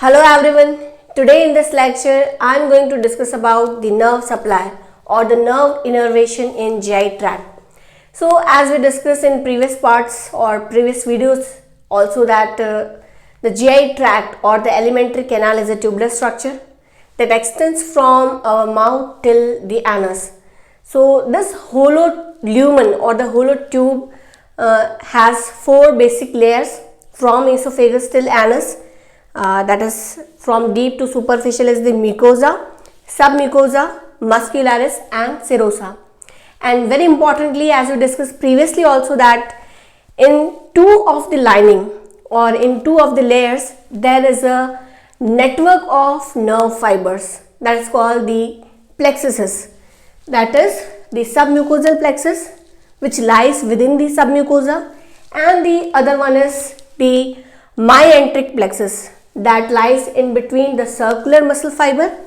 Hello everyone. Today in this lecture I am going to discuss about the nerve supply or the nerve innervation in GI tract. So as we discussed in previous parts or previous videos also that the GI tract or the alimentary canal is a tubular structure that extends from our mouth till the anus. So this hollow lumen or the hollow tube has four basic layers from esophagus till anus. That is from deep to superficial is the mucosa, submucosa, muscularis and serosa. And very importantly, as we discussed previously also, that in two of the lining or in two of the layers there is a network of nerve fibers that is called the plexuses. That is the submucosal plexus which lies within the submucosa, and the other one is the myenteric plexus that lies in between the circular muscle fiber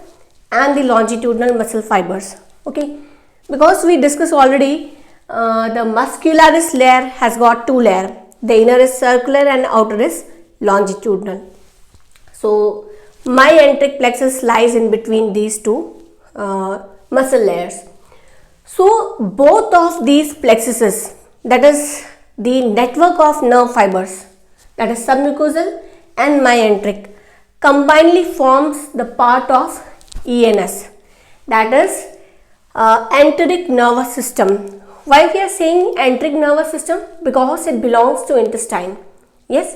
and the longitudinal muscle fibers. Okay, because we discussed already the muscularis layer has got two layers. The inner is circular and outer is longitudinal. So myenteric plexus lies in between these two muscle layers. So both of these plexuses, that is the network of nerve fibers, that is submucosal and myenteric, combinedly forms the part of ENS, that is enteric nervous system. Why we are saying enteric nervous system? Because it belongs to intestine. Yes,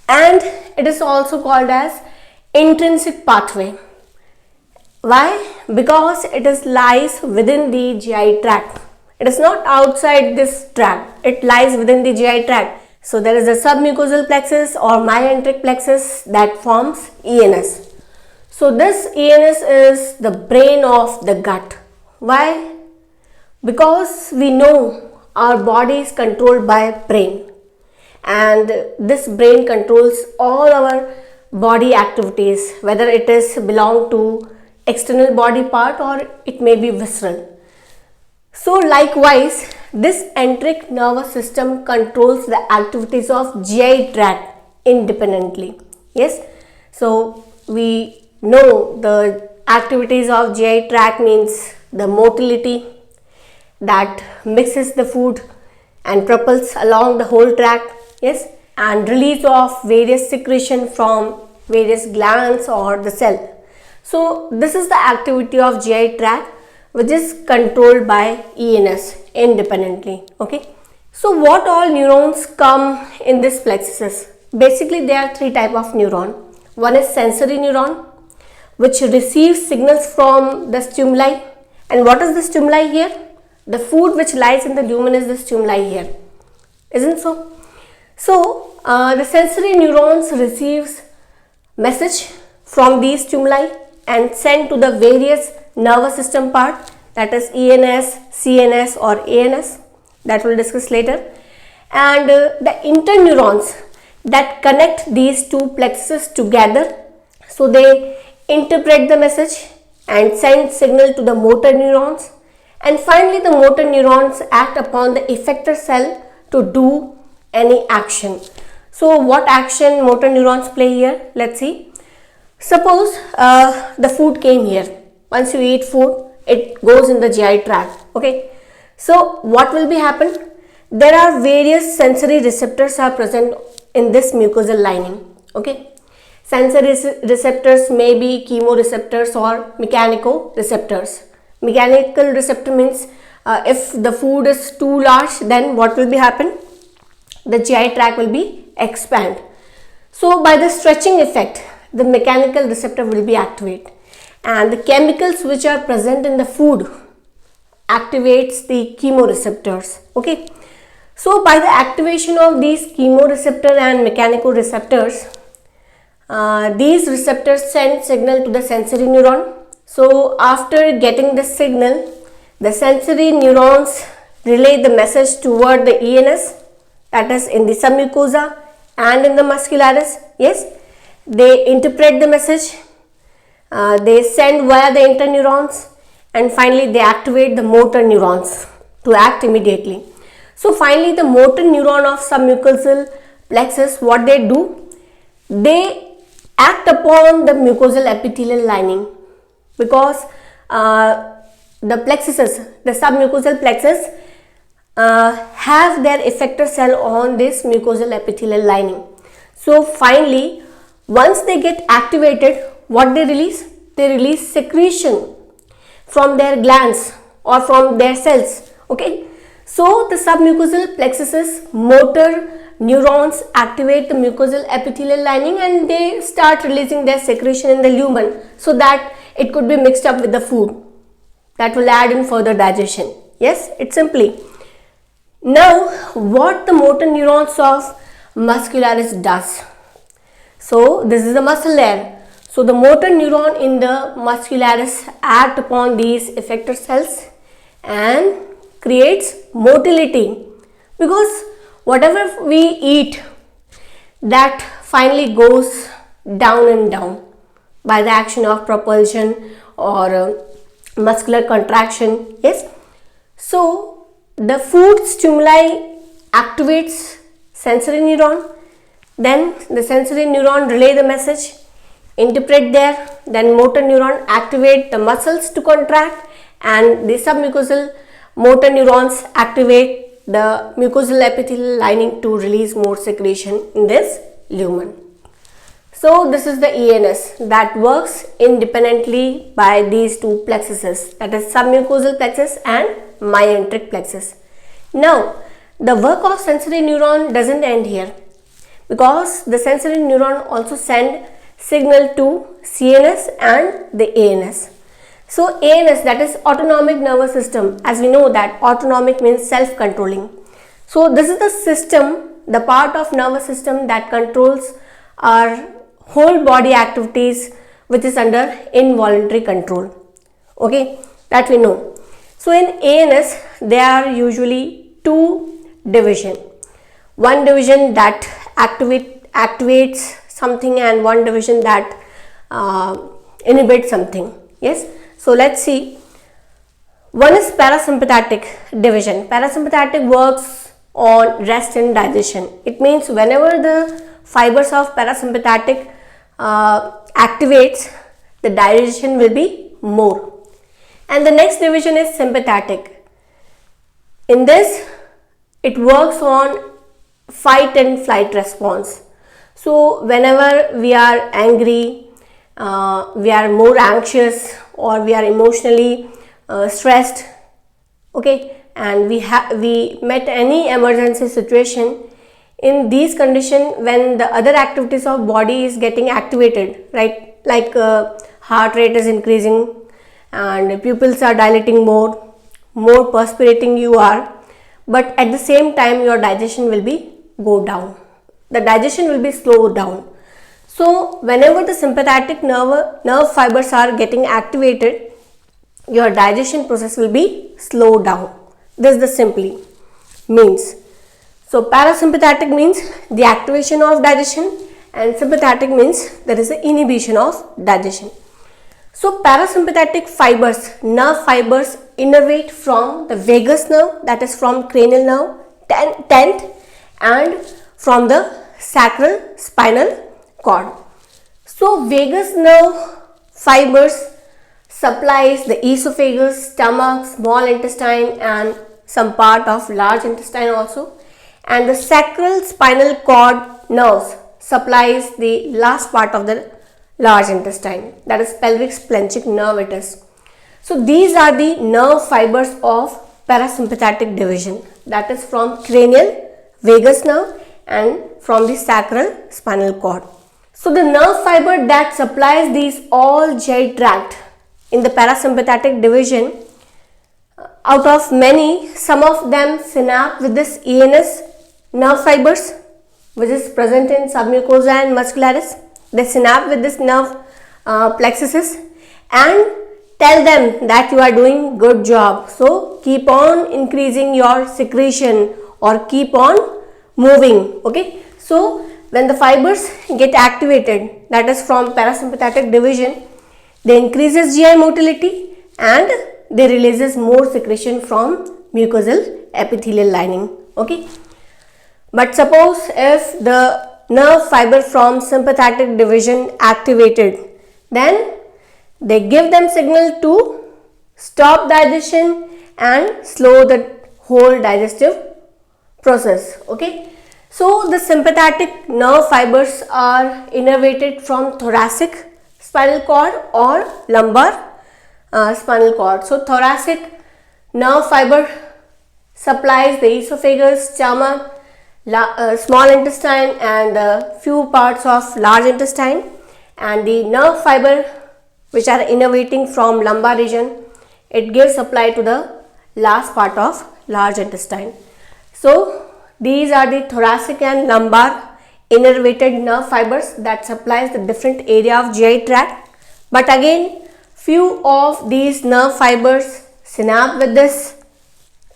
and it is also called as intrinsic pathway. Why? Because it is lies within the GI tract. It is not outside this tract. It lies within the GI tract. So there is a submucosal plexus or myenteric plexus that forms ENS. So this ENS is the brain of the gut. Why? Because we know our body is controlled by brain, and this brain controls all our body activities, whether it is belong to external body part or it may be visceral. So likewise, this enteric nervous system controls the activities of GI tract independently. Yes, so we know the activities of GI tract means the motility that mixes the food and propels along the whole tract. Yes, and release of various secretion from various glands or the cell. So this is the activity of GI tract which is controlled by ENS independently. Okay, so what all neurons come in this plexuses? Basically there are three type of neuron. One is sensory neuron, which receives signals from the stimuli. And what is the stimuli here? The food which lies in the lumen is the stimuli here, isn't so? So the sensory neurons receives message from these stimuli and send to the various nervous system part, that is ENS, CNS or ANS, that we'll discuss later. And the interneurons that connect these two plexuses together, so they interpret the message and send signal to the motor neurons, and finally the motor neurons act upon the effector cell to do any action. So what action motor neurons play here? Let's see. Suppose the food came here. Once you eat food, it goes in the GI tract. Okay, so what will be happen? There are various sensory receptors are present in this mucosal lining. Okay, sensory receptors may be chemoreceptors or mechanicoreceptors. Mechanical receptor means if the food is too large, then what will be happen? The GI tract will be expand. So by the stretching effect, the mechanical receptor will be activated, and the chemicals which are present in the food activates the chemoreceptors. Okay, so by the activation of these chemoreceptor and mechanicoreceptors, these receptors send signal to the sensory neuron. So after getting the signal, the sensory neurons relay the message toward the ENS, that is in the submucosa and in the muscularis. Yes, they interpret the message, they send via the interneurons, and finally they activate the motor neurons to act immediately. So finally the motor neuron of submucosal plexus, what they do? They act upon the mucosal epithelial lining, because the plexuses, the submucosal plexus have their effector cell on this mucosal epithelial lining. So finally, once they get activated, what they release? They release secretion from their glands or from their cells. Okay, so the submucosal plexus's motor neurons activate the mucosal epithelial lining and they start releasing their secretion in the lumen so that it could be mixed up with the food. That will add in further digestion. Yes, it's simply. Now, what the motor neurons of muscularis does? So, this is the muscle layer. So, the motor neuron in the muscularis act upon these effector cells and creates motility, because whatever we eat, that finally goes down and down by the action of propulsion or muscular contraction. Yes, so the food stimuli activates sensory neuron, then the sensory neuron relay the message, interpret there, then motor neuron activate the muscles to contract, and the submucosal motor neurons activate the mucosal epithelial lining to release more secretion in this lumen. So this is the ENS that works independently by these two plexuses, that is submucosal plexus and myenteric plexus. Now the work of sensory neuron doesn't end here, because the sensory neuron also send signal to CNS and the ANS. So ANS, that is autonomic nervous system, as we know that autonomic means self-controlling. So this is the system, the part of nervous system that controls our whole body activities, which is under involuntary control. Okay, that we know. So in ANS there are usually two division. One division that activates something and one division that inhibits something. Yes. So let's see. One is parasympathetic division. Parasympathetic works on rest and digestion. It means whenever the fibers of parasympathetic activates, the digestion will be more. And the next division is sympathetic. In this, it works on fight and flight response. So whenever we are angry, we are more anxious, or we are emotionally stressed, okay, and we met any emergency situation, in these conditions when the other activities of body is getting activated, right, like heart rate is increasing and pupils are dilating more perspirating you are, but at the same time your digestion will be go down, the digestion will be slowed down. So whenever the sympathetic nerve fibers are getting activated, your digestion process will be slowed down. This is the simply means. So parasympathetic means the activation of digestion and sympathetic means there is an inhibition of digestion. So parasympathetic fibers, nerve fibers innervate from the vagus nerve, that is from cranial nerve 10th, and from the sacral spinal cord. So vagus nerve fibers supplies the esophagus, stomach, small intestine and some part of large intestine also, and the sacral spinal cord nerves supplies the last part of the large intestine, that is pelvic splanchnic nerve it is. So these are the nerve fibers of parasympathetic division, that is from cranial, vagus nerve and from the sacral spinal cord. So the nerve fiber that supplies these all GI tract in the parasympathetic division, out of many, some of them synapse with this ENS nerve fibers which is present in submucosa and muscularis. They synapse with this nerve plexuses and tell them that you are doing good job. So keep on increasing your secretion or keep on moving. Okay. So when the fibers get activated, that is from parasympathetic division, they increases GI motility and they releases more secretion from mucosal epithelial lining. Okay. But suppose if the nerve fiber from sympathetic division activated, then they give them signal to stop digestion and slow the whole digestive process. Okay, so the sympathetic nerve fibers are innervated from thoracic spinal cord or lumbar spinal cord. So thoracic nerve fiber supplies the esophagus, stomach, small intestine and a few parts of large intestine, and the nerve fiber which are innervating from lumbar region, it gives supply to the last part of large intestine. So these are the thoracic and lumbar innervated nerve fibers that supplies the different area of GI tract. But again, few of these nerve fibers synapse with this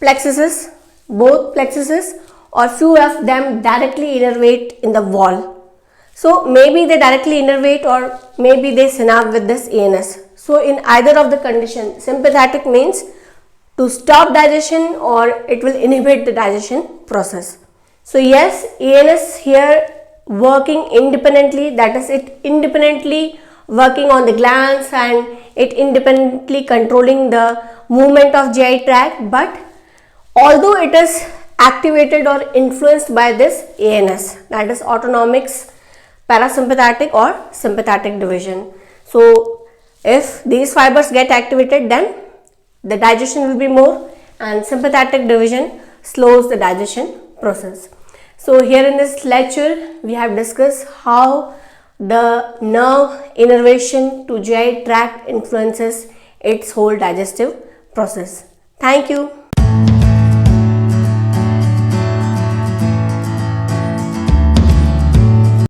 plexuses, both plexuses, or few of them directly innervate in the wall. So maybe they directly innervate or maybe they synapse with this ANS. So in either of the condition, sympathetic means to stop digestion or it will inhibit the digestion process. So yes, ANS here working independently, that is it independently working on the glands and it independently controlling the movement of GI tract, but although it is activated or influenced by this ANS, that is autonomic parasympathetic or sympathetic division. So if these fibers get activated, then the digestion will be more and sympathetic division slows the digestion process. So here in this lecture we have discussed how the nerve innervation to GI tract influences its whole digestive process. Thank you.